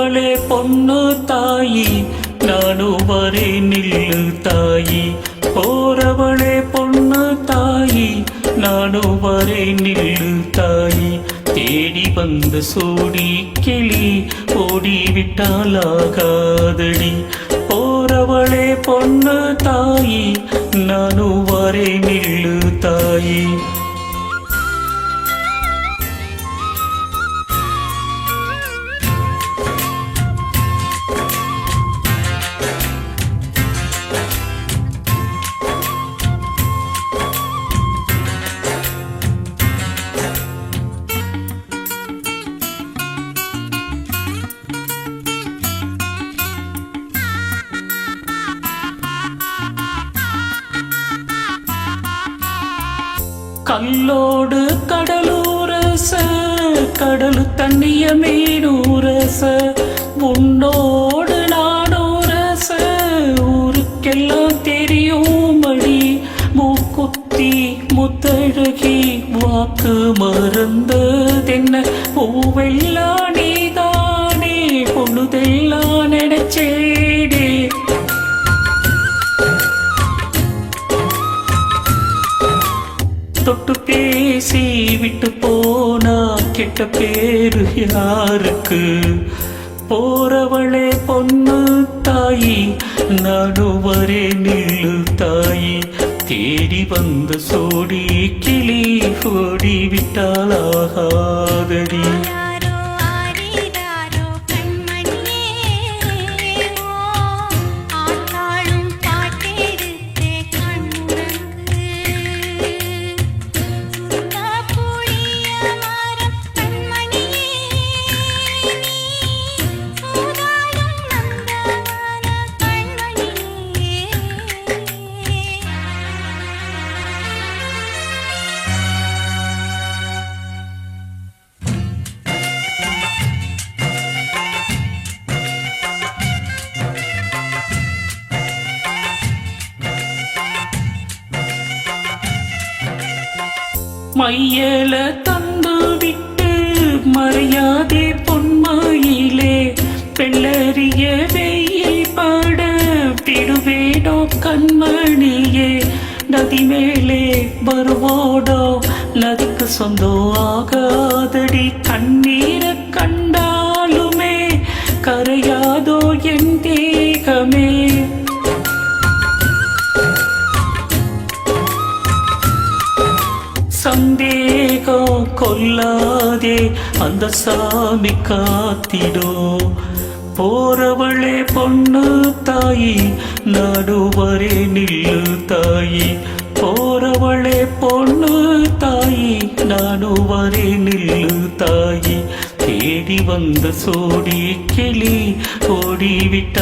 போறவளே பொண்ணு தாயி நானும் வரே நில்லு தாயி போறவளே பொண்ணு தாயி நானும் வரே நில்லு தாயி தேடி வந்த சோடி கிளி ஓடிவிட்டாலாகாதடி போறவளே பொண்ணு தாயி நானும் வரே நில்லு தாயி கல்லோடு கடலூரச கடலு தண்ணிய மீனூரச உன்னோடு நானூரச ஊருக்கெல்லாம் தெரியுமடி மூக்குத்தி முத்தழகி வாக்கு மறந்ததென்ன பூவெல்லாம் நீதானே பொழுதெல்லாம் நினைச்சேடே தொட்டு பேசி விட்டு போனா கெட்ட பேரு யாருக்கு போறவளே பொண்ணு தாயி நானும் வரே நில்லு தாயி தேடி வந்த சோடி கிளி ஓடி விட்டாலாகாதடி மையல தந்து விட்டு மறையாதே பொன்மாயிலே பெள்ளறிய வெயில் பாட விடுவேடோ கண்மணியே நதி மேலே வருவோடோ நதிக்கு சொந்தம் ஆகாதடி கண்ணீரை கண்டாலுமே கரையாதோ என் தேகமே சந்தேகம் கொல்லாதே அந்த சாமி காத்திடோ போறவளே பொண்ணு தாயி நடுவரே நில்லு தாயி போறவளே பொண்ணு தாயி நடுவரே நில்லு தாயி தேடி வந்த சோடி கிளி ஓடிவிட்டாலாகாதடி